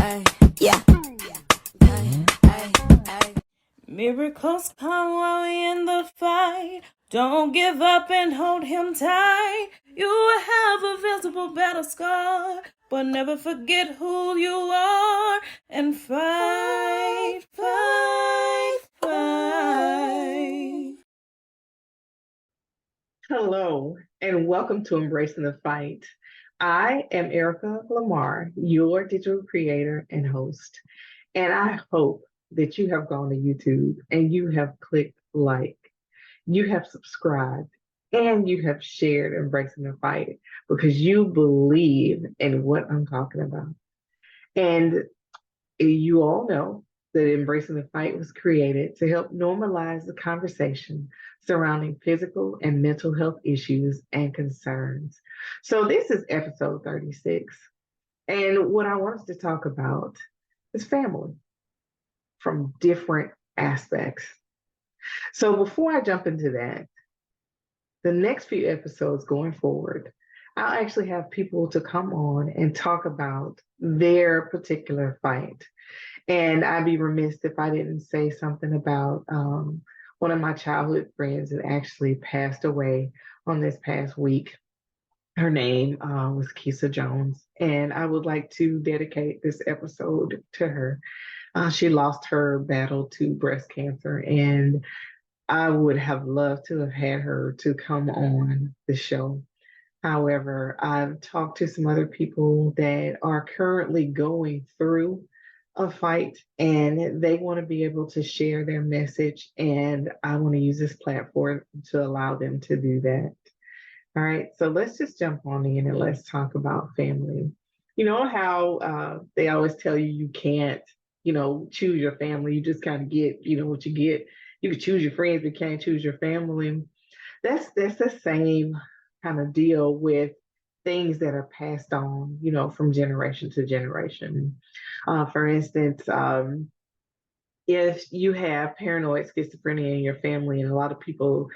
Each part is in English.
ay, yeah. Ay, ay, ay. Miracles come while we in the fight. Don't give up and hold him tight. You will have a visible battle scar, but never forget who you are and fight, fight, fight. Hello, and welcome to Embracing the Fight. I am Erica Lamar, your digital creator and host. And I hope that you have gone to YouTube and you have clicked like, you have subscribed, and you have shared Embracing the Fight because you believe in what I'm talking about. And you all know that Embracing the Fight was created to help normalize the conversation surrounding physical and mental health issues and concerns. So, this is episode 36. And what I want us to talk about is family from different aspects. So, before I jump into that, the next few episodes going forward, I'll actually have people to come on and talk about their particular fight. And I'd be remiss if I didn't say something about one of my childhood friends that actually passed away on this past week. Her name was Kisa Jones, and I would like to dedicate this episode to her. She lost her battle to breast cancer, and I would have loved to have had her to come on the show. However, I've talked to some other people that are currently going through a fight and they want to be able to share their message. And I want to use this platform to allow them to do that. All right, so let's just jump on in and let's talk about family. You know how they always tell you you can't, choose your family. You just kind of get, what you get. You can choose your friends, but you can't choose your family. That's the same kind of deal with things that are passed on, from generation to generation. For instance, if you have paranoid schizophrenia in your family, and a lot of people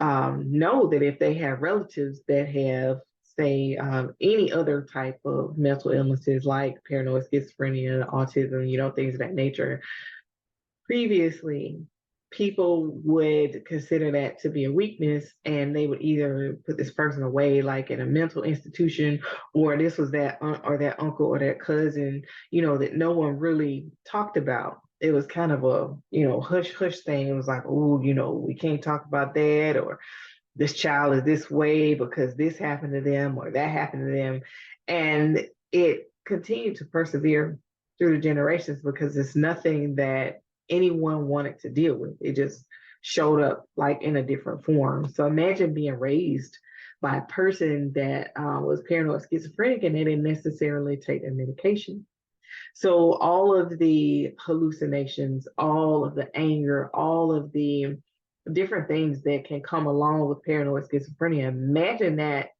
know that if they have relatives that have, say, any other type of mental illnesses like paranoid schizophrenia, autism, things of that nature, previously people would consider that to be a weakness and they would either put this person away like in a mental institution, or this was that aunt or that uncle or that cousin, that no one really talked about. It was kind of a, hush hush thing. It was like, oh, we can't talk about that, or this child is this way because this happened to them or that happened to them. And it continued to persevere through the generations because it's nothing that anyone wanted to deal with. It just showed up like in a different form. So imagine being raised by a person that was paranoid schizophrenic and they didn't necessarily take their medication. So all of the hallucinations, all of the anger, all of the different things that can come along with paranoid schizophrenia, imagine that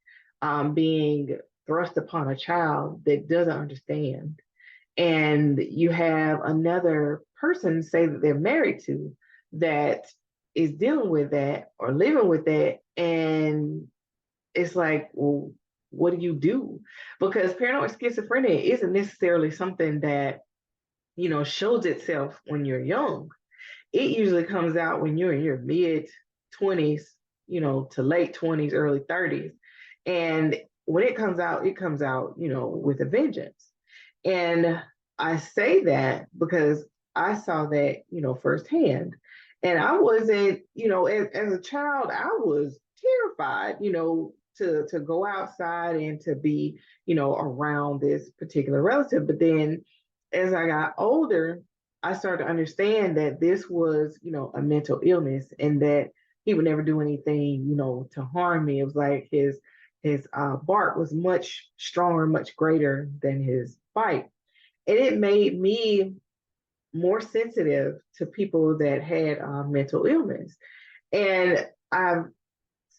being thrust upon a child that doesn't understand. And you have another person, say that they're married to, that is dealing with that or living with that. And it's like, well, what do you do? Because paranoid schizophrenia isn't necessarily something that, shows itself when you're young. It usually comes out when you're in your mid 20s, to late 20s, early 30s. And when it comes out, with a vengeance. And I say that because I saw that, firsthand. And I wasn't, as a child, I was terrified, to go outside and to be, around this particular relative. But then as I got older, I started to understand that this was, a mental illness and that he would never do anything, to harm me. It was like his bark was much stronger, much greater than his bite. And it made me more sensitive to people that had mental illness. And I've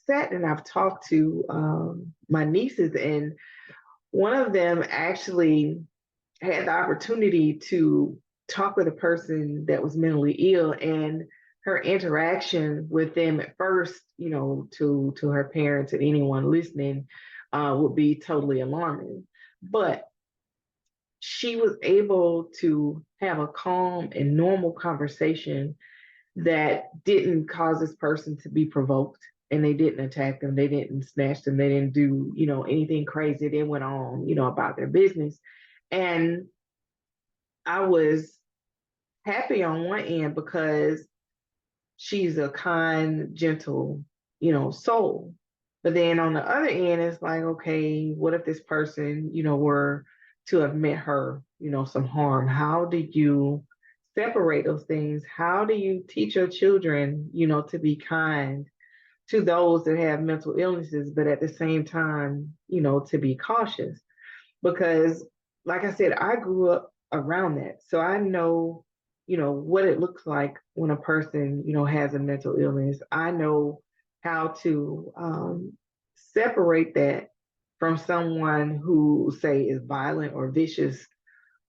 sat and I've talked to my nieces, and one of them actually had the opportunity to talk with a person that was mentally ill, and her interaction with them at first, to her parents and anyone listening, would be totally alarming. But she was able to have a calm and normal conversation that didn't cause this person to be provoked, and they didn't attack them, they didn't snatch them, they didn't do, anything crazy. They went on, about their business. And I was happy on one end because she's a kind, gentle, soul. But then on the other end, it's like, okay, what if this person, were to have meant her, some harm? How do you separate those things? How do you teach your children, to be kind to those that have mental illnesses, but at the same time, to be cautious? Because, like I said, I grew up around that. So I know, what it looks like when a person, has a mental illness. I know how to separate that from someone who, say, is violent or vicious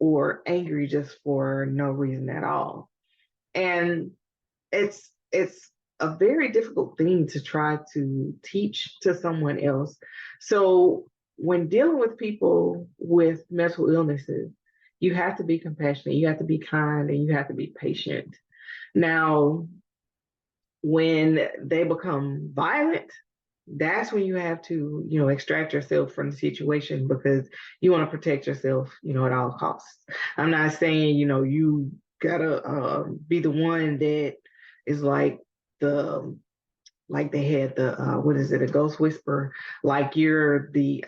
or angry just for no reason at all. And it's a very difficult thing to try to teach to someone else. So when dealing with people with mental illnesses, you have to be compassionate, you have to be kind, and you have to be patient. Now, when they become violent, that's when you have to, extract yourself from the situation because you want to protect yourself, at all costs. I'm not saying, you gotta be the one that is the like they had the what is it, a ghost whisperer, like you're the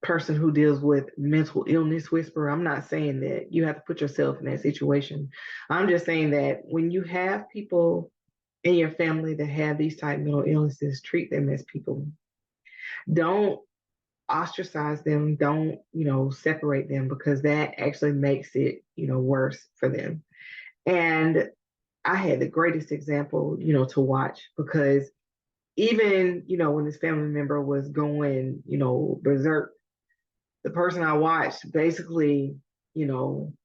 person who deals with mental illness whisperer. I'm not saying that you have to put yourself in that situation. I'm just saying that when you have people in your family that have these type mental illnesses, treat them as people. Don't ostracize them. Don't, separate them because that actually makes it, worse for them. And I had the greatest example, to watch because even, when this family member was going, berserk, the person I watched basically,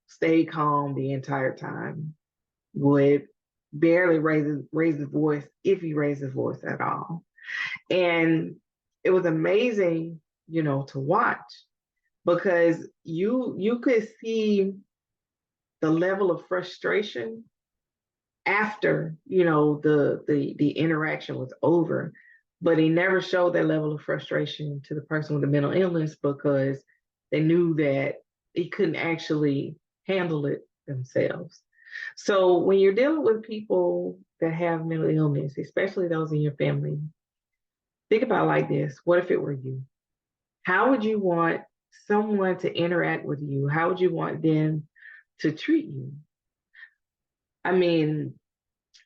stayed calm the entire time, would barely raise his voice if he raised his voice at all. And it was amazing, to watch because you could see the level of frustration after, the interaction was over. But he never showed that level of frustration to the person with the mental illness because they knew that he couldn't actually handle it themselves. So when you're dealing with people that have mental illness, especially those in your family, think about it like this. What if it were you? How would you want someone to interact with you? How would you want them to treat you? I mean,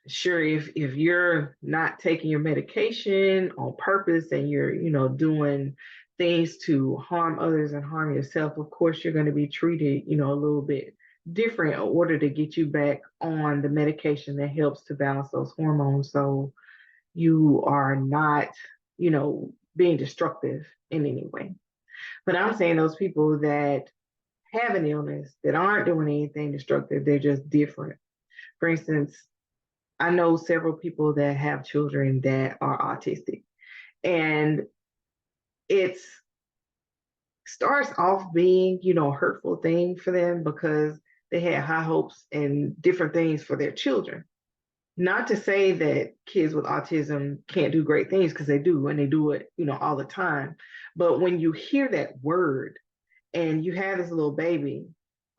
sure, if you're not taking your medication on purpose and you're, doing things to harm others and harm yourself, of course you're going to be treated, a little bit different in order to get you back on the medication that helps to balance those hormones so you are not, being destructive in any way. But I'm saying those people that have an illness that aren't doing anything destructive, they're just different. For instance, I know several people that have children that are autistic, and it's starts off being, a hurtful thing for them because they had high hopes and different things for their children. Not to say that kids with autism can't do great things because they do, and they do it, all the time. But when you hear that word and you have this little baby,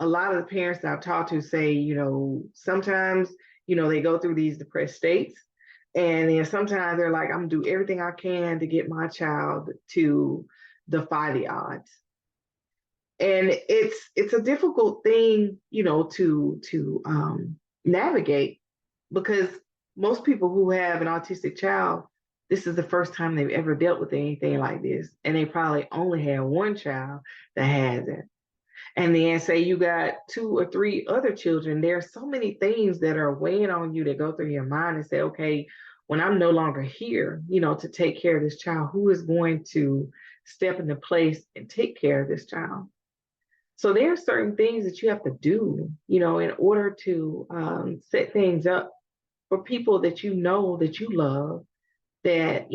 a lot of the parents that I've talked to say, sometimes, they go through these depressed states. And then sometimes they're like, I'm gonna do everything I can to get my child to defy the odds. And it's a difficult thing, to navigate because most people who have an autistic child, this is the first time they've ever dealt with anything like this. And they probably only had one child that has it. And then say you got two or three other children, there are so many things that are weighing on you that go through your mind and say, okay, when I'm no longer here, to take care of this child, who is going to step into place and take care of this child? So there are certain things that you have to do, in order to set things up for people that that you love, that,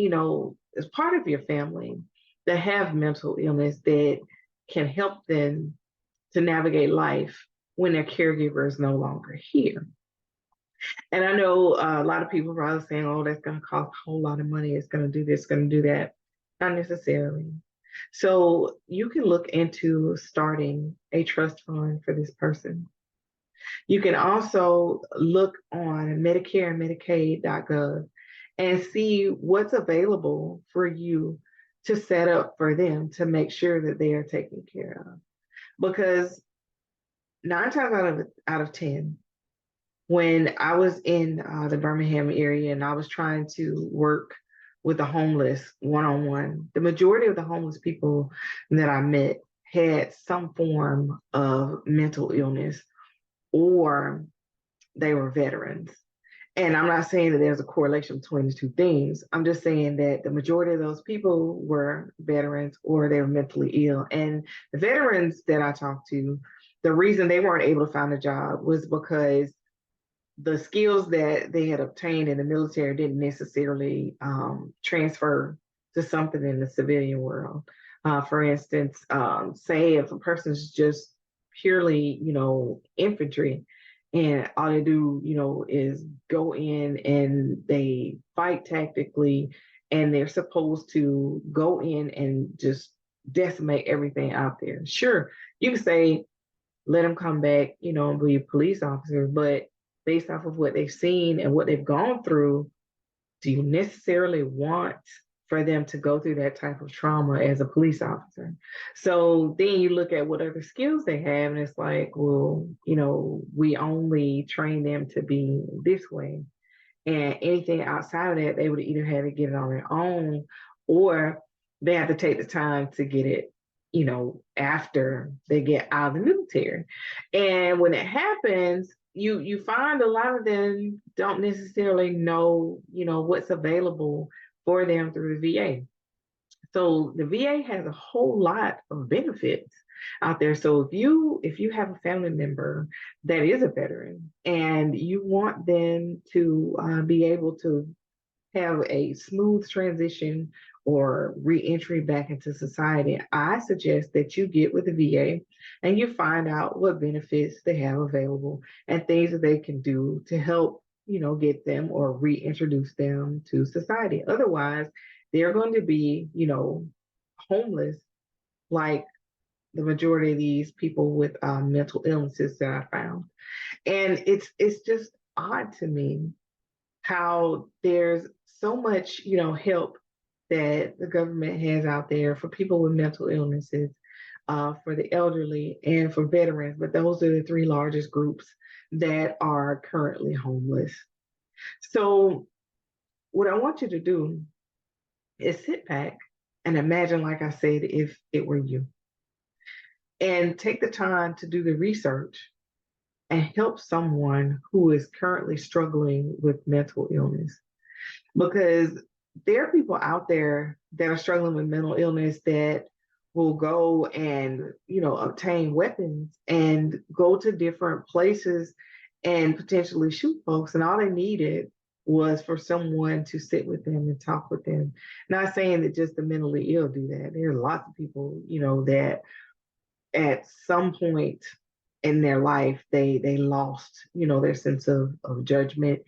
is part of your family, that have mental illness that can help them to navigate life when their caregiver is no longer here. And I know a lot of people are probably saying, oh, that's going to cost a whole lot of money. It's going to do this, going to do that. Not necessarily. So you can look into starting a trust fund for this person. You can also look on Medicare and Medicaid.gov and see what's available for you to set up for them to make sure that they are taken care of. Because 9 times out of 10, when I was in the Birmingham area and I was trying to work with the homeless one on one, the majority of the homeless people that I met had some form of mental illness or they were veterans. And I'm not saying that there's a correlation between the two things. I'm just saying that the majority of those people were veterans or they were mentally ill. And the veterans that I talked to, the reason they weren't able to find a job was because the skills that they had obtained in the military didn't necessarily transfer to something in the civilian world. For instance, say if a person's just purely, infantry, and all they do, is go in and they fight tactically, and they're supposed to go in and just decimate everything out there. Sure, you can say let them come back, and be a police officer, but based off of what they've seen and what they've gone through, do you necessarily want for them to go through that type of trauma as a police officer? So then you look at what other skills they have, and it's like, well, we only train them to be this way. And anything outside of that, they would either have to get it on their own or they have to take the time to get it, after they get out of the military. And when it happens, you find a lot of them don't necessarily know, what's available for them through the VA. So the VA has a whole lot of benefits out there. So if you have a family member that is a veteran and you want them to be able to have a smooth transition or reentry back into society, I suggest that you get with the VA and you find out what benefits they have available and things that they can do to help, get them or reintroduce them to society. Otherwise, they're going to be, homeless like the majority of these people with mental illnesses that I found. And it's just odd to me how there's so much, help that the government has out there for people with mental illnesses, for the elderly, and for veterans. But those are the three largest groups that are currently homeless. So, what I want you to do is sit back and imagine, like I said, if it were you, and take the time to do the research and help someone who is currently struggling with mental illness. Because there are people out there that are struggling with mental illness that will go and, obtain weapons and go to different places and potentially shoot folks. And all they needed was for someone to sit with them and talk with them. Not saying that just the mentally ill do that. There are lots of people, that at some point in their life they lost their sense of judgment,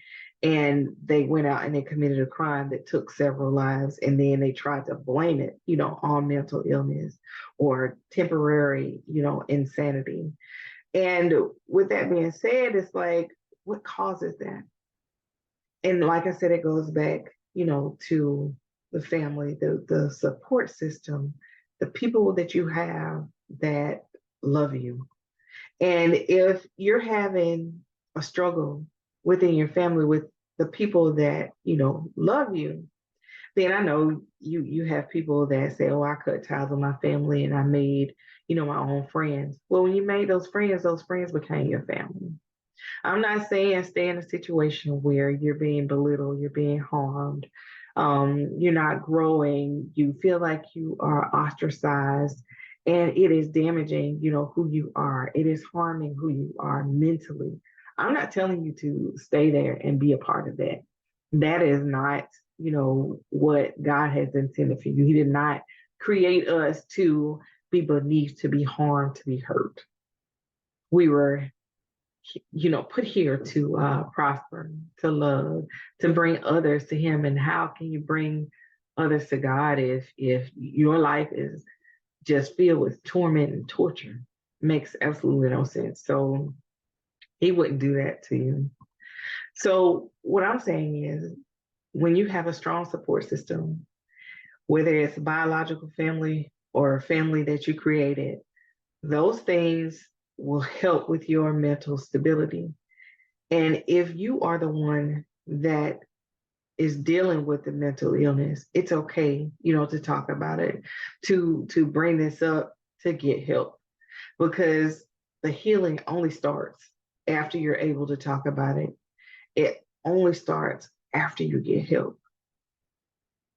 and they went out and they committed a crime that took several lives, and then they tried to blame it on mental illness or temporary insanity. And with that being said, it's like, what causes that? And like I said, it goes back to the family, the support system, the people that you have that love you. And if you're having a struggle within your family with the people that, love you, then I know you have people that say, oh, I cut ties with my family and I made, my own friends. Well, when you made those friends became your family. I'm not saying stay in a situation where you're being belittled, you're being harmed, you're not growing, you feel like you are ostracized, and it is damaging, who you are. It is harming who you are mentally. I'm not telling you to stay there and be a part of that. That is not, what God has intended for you. He did not create us to be beneath, to be harmed, to be hurt. We were, put here to prosper, to love, to bring others to Him. And how can you bring others to God if your life is just filled with torment and torture? Makes absolutely no sense. So He wouldn't do that to you. So what I'm saying is, when you have a strong support system, whether it's biological family or a family that you created, those things will help with your mental stability. And if you are the one that is dealing with the mental illness, it's okay, to talk about it, to bring this up, to get help, because the healing only starts after you're able to talk about it. It only starts after you get help.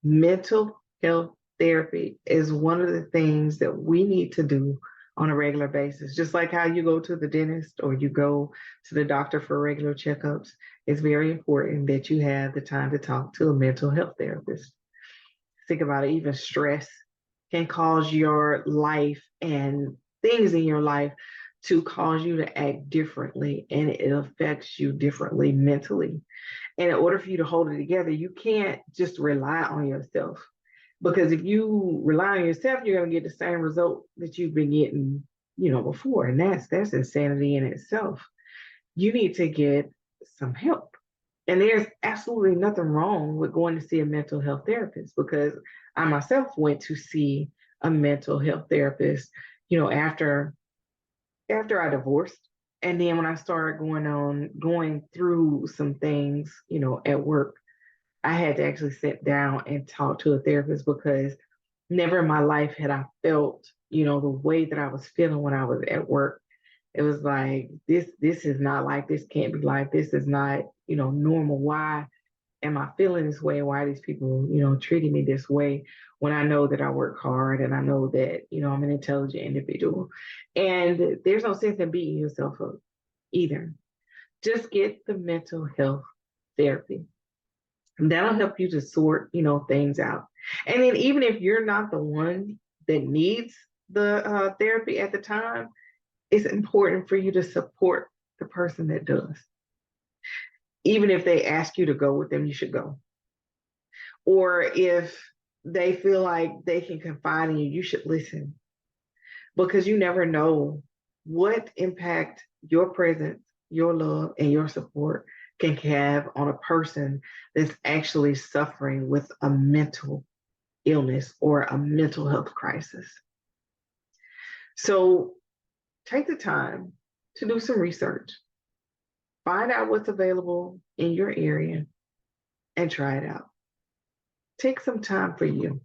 Mental health therapy is one of the things that we need to do on a regular basis. Just like how you go to the dentist or you go to the doctor for regular checkups, it's very important that you have the time to talk to a mental health therapist. Think about it, even stress can cause your life and things in your life to cause you to act differently, and it affects you differently mentally. And in order for you to hold it together, you can't just rely on yourself. Because if you rely on yourself, you're going to get the same result that you've been getting, before. And that's insanity in itself. You need to get some help. And there's absolutely nothing wrong with going to see a mental health therapist, because I myself went to see a mental health therapist, after I divorced. And then when I started going through some things, at work, I had to actually sit down and talk to a therapist, because never in my life had I felt, the way that I was feeling when I was at work. It was like, this is not like, this can't be like, this is not, normal. Why am I feeling this way? Why are these people, treating me this way, when I know that I work hard and I know that, I'm an intelligent individual. And there's no sense in beating yourself up either. Just get the mental health therapy. That'll help you to sort, things out. And then even if you're not the one that needs the therapy at the time, it's important for you to support the person that does. Even if they ask you to go with them, you should go. Or if they feel like they can confide in you, you should listen, because you never know what impact your presence, your love, and your support can have on a person that's actually suffering with a mental illness or a mental health crisis. So take the time to do some research, find out what's available in your area, and try it out. Take some time for you.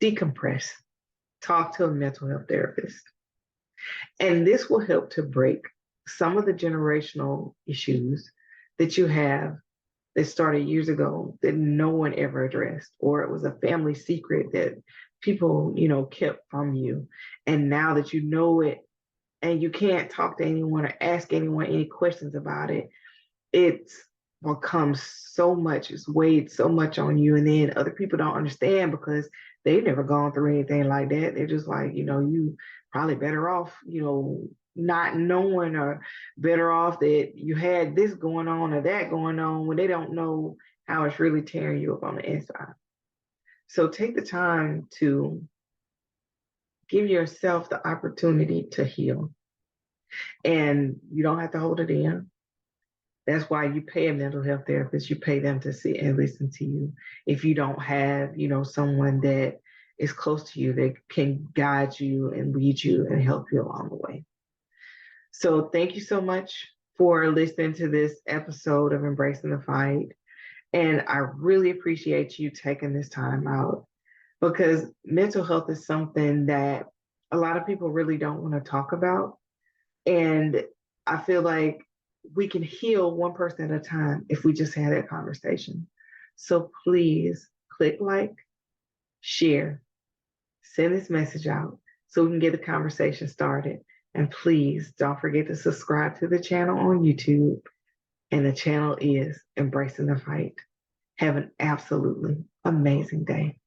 Decompress. Talk to a mental health therapist. And this will help to break some of the generational issues that you have that started years ago that no one ever addressed, or it was a family secret that people, kept from you. And now that you know it and you can't talk to anyone or ask anyone any questions about it, it's becomes so much, it's weighed so much on you. And then other people don't understand, because they've never gone through anything like that. They're just like, you probably better off, not knowing, or better off that you had this going on or that going on, when they don't know how it's really tearing you up on the inside. So take the time to give yourself the opportunity to heal. And you don't have to hold it in. That's why you pay a mental health therapist. You pay them to sit and listen to you. If you don't have, someone that is close to you that can guide you and lead you and help you along the way. So thank you so much for listening to this episode of Embracing the Fight. And I really appreciate you taking this time out, because mental health is something that a lot of people really don't want to talk about. And I feel like we can heal one person at a time if we just had that conversation. So please click like, share, send this message out so we can get the conversation started. And please don't forget to subscribe to the channel on YouTube. And the channel is Embracing the Fight. Have an absolutely amazing day.